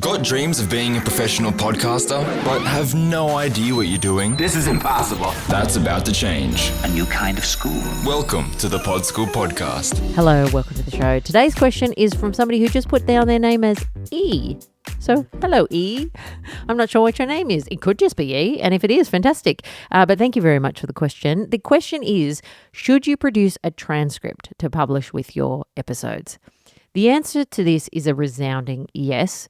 Got dreams of being a professional podcaster, but have no idea what you're doing? This is impossible. That's about to change. A new kind of school. Welcome to the Pod School Podcast. Hello, welcome to the show. Today's question is from somebody who just put down their name as E. So, hello, E. I'm not sure what your name is. It could just be E, and if it is, fantastic. But thank you very much for the question. The question is, should you produce a transcript to publish with your episodes? The answer to this is a resounding yes.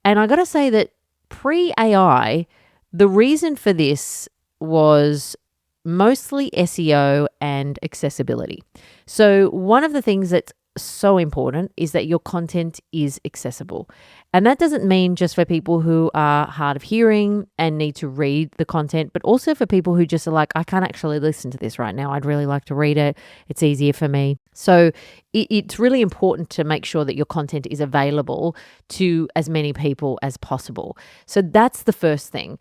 And I got to say that pre-AI, the reason for this was mostly SEO and accessibility. So one of the things that's so important is that your content is accessible. And that doesn't mean just for people who are hard of hearing and need to read the content, but also for people who just are like, I can't actually listen to this right now. I'd really like to read it. It's easier for me. So it's really important to make sure that your content is available to as many people as possible. So that's the first thing.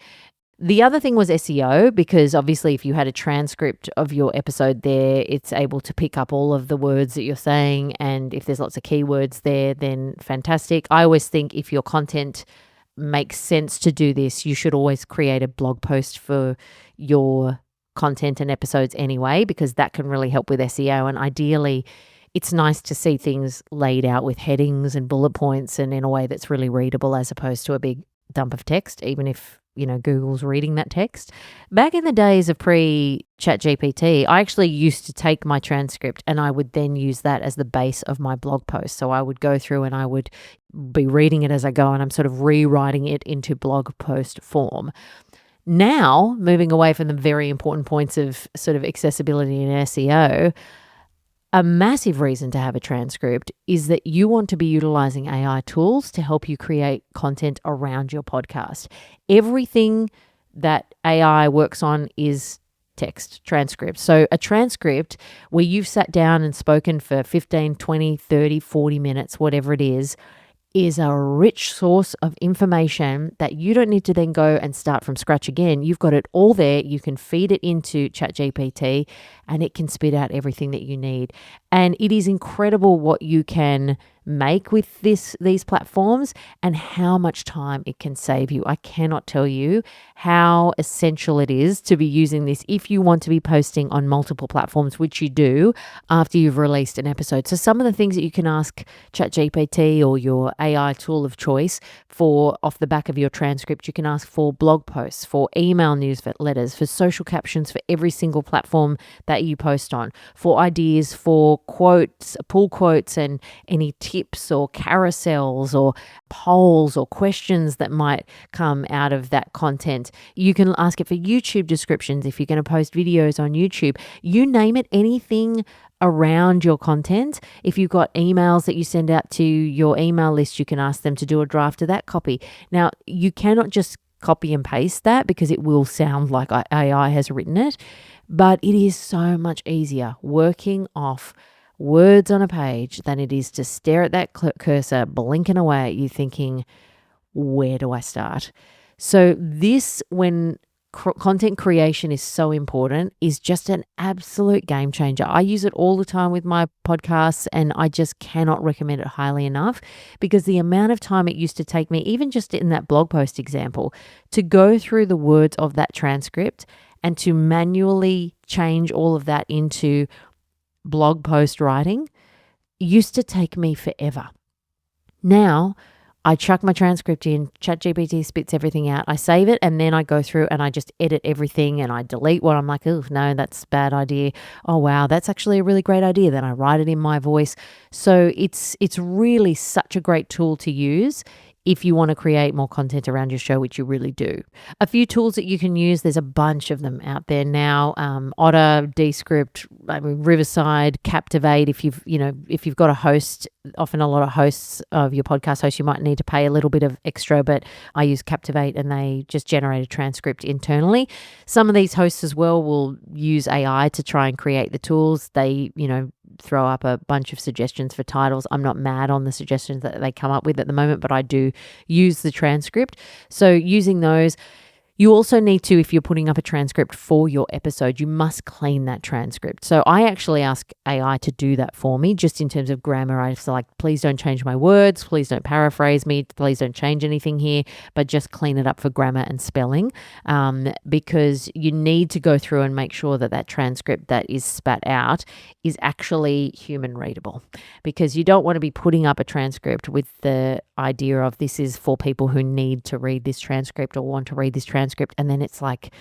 The other thing was SEO, because obviously if you had a transcript of your episode there, it's able to pick up all of the words that you're saying. And if there's lots of keywords there, then fantastic. I always think if your content makes sense to do this, you should always create a blog post for your content and episodes anyway, because that can really help with SEO. And ideally, it's nice to see things laid out with headings and bullet points and in a way that's really readable as opposed to a big dump of text, even if Google's reading that text. Back in the days of pre-ChatGPT, I actually used to take my transcript and I would then use that as the base of my blog post. So I would go through and I would be reading it as I go, and I'm sort of rewriting it into blog post form. Now, moving away from the very important points of sort of accessibility and SEO, a massive reason to have a transcript is that you want to be utilizing AI tools to help you create content around your podcast. Everything that AI works on is text transcripts. So a transcript where you've sat down and spoken for 15, 20, 30, 40 minutes, whatever it is a rich source of information that you don't need to then go and start from scratch again. You've got it all there. You can feed it into ChatGPT and it can spit out everything that you need. And it is incredible what you can make with these platforms and how much time it can save you. I cannot tell you how essential it is to be using this if you want to be posting on multiple platforms, which you do after you've released an episode. So some of the things that you can ask ChatGPT or your AI tool of choice for off the back of your transcript, you can ask for blog posts, for email newsletters, for social captions for every single platform that you post on, for ideas for quotes, pull quotes, and any tips or carousels or polls or questions that might come out of that content. You can ask it for YouTube descriptions if you're going to post videos on YouTube. You name it, anything around your content. If you've got emails that you send out to your email list, you can ask them to do a draft of that copy. Now, you cannot just copy and paste that because it will sound like AI has written it, but it is so much easier working off words on a page than it is to stare at that cursor blinking away at you thinking, where do I start? So this, when content creation is so important, is just an absolute game changer. I use it all the time with my podcasts and I just cannot recommend it highly enough, because the amount of time it used to take me, even just in that blog post example, to go through the words of that transcript and to manually change all of that into blog post writing used to take me forever. Now, I chuck my transcript in, ChatGPT spits everything out, I save it, and then I go through and I just edit everything and I delete what I'm like, oh, no, that's a bad idea. Oh, wow, that's actually a really great idea. Then I write it in my voice. So it's really such a great tool to use if you want to create more content around your show, which you really do. A few tools that you can use, there's a bunch of them out there now. Otter, Descript, Riverside, Captivate. If you've got a host, often a lot of hosts of your podcast hosts, you might need to pay a little bit of extra, but I use Captivate and they just generate a transcript internally. Some of these hosts as well will use AI to try and create the tools. They, throw up a bunch of suggestions for titles. I'm not mad on the suggestions that they come up with at the moment, but I do use the transcript. So using those, You also need to, if you're putting up a transcript for your episode, you must clean that transcript. So I actually ask AI to do that for me, just in terms of grammar. I just like, please don't change my words, please don't paraphrase me, please don't change anything here, but just clean it up for grammar and spelling, because you need to go through and make sure that that transcript that is spat out is actually human readable, because you don't want to be putting up a transcript with the idea of this is for people who need to read this transcript or want to read this transcript, and then it's like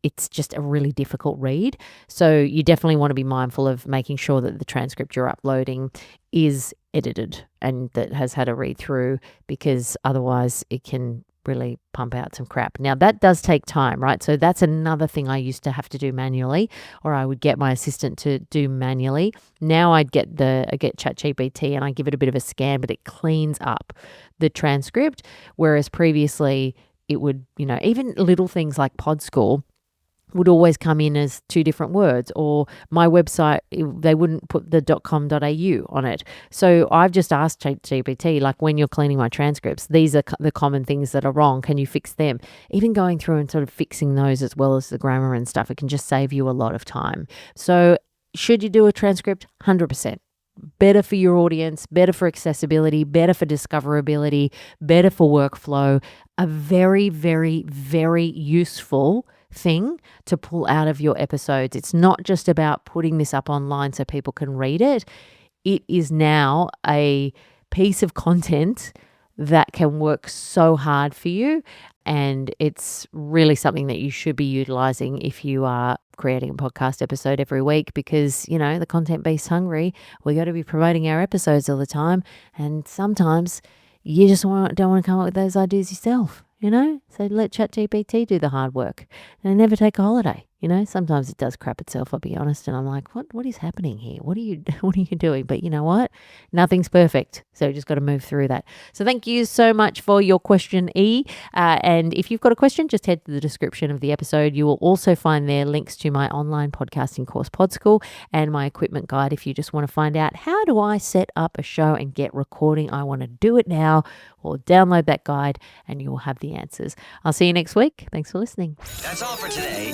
it's just a really difficult read. So you definitely want to be mindful of making sure that the transcript you're uploading is edited and that has had a read through, because otherwise it can really pump out some crap. Now that does take time, right? So that's another thing I used to have to do manually, or I would get my assistant to do manually. Now I get ChatGPT and I give it a bit of a scan, but it cleans up the transcript. Whereas previously it would, even little things like PodScore would always come in as two different words, or my website, they wouldn't put the .com.au on it. So I've just asked ChatGPT, like, when you're cleaning my transcripts, these are the common things that are wrong. Can you fix them? Even going through and sort of fixing those as well as the grammar and stuff, it can just save you a lot of time. So should you do a transcript? 100%. Better for your audience, better for accessibility, better for discoverability, better for workflow. A very, very, very useful thing to pull out of your episodes. It's not just about putting this up online so people can read it. It is now a piece of content that can work so hard for you, and it's really something that you should be utilizing if you are creating a podcast episode every week, because the content beast hungry. We got to be promoting our episodes all the time, and sometimes you just don't want to come up with those ideas yourself. So let ChatGPT do the hard work, and never take a holiday. Sometimes it does crap itself, I'll be honest. And I'm like, what is happening here? What are you doing? But you know what? Nothing's perfect. So you just got to move through that. So thank you so much for your question, E. And if you've got a question, just head to the description of the episode. You will also find there links to my online podcasting course, Pod School, and my equipment guide if you just want to find out, how do I set up a show and get recording? I want to do it now, or download that guide and you will have the answers. I'll see you next week. Thanks for listening. That's all for today.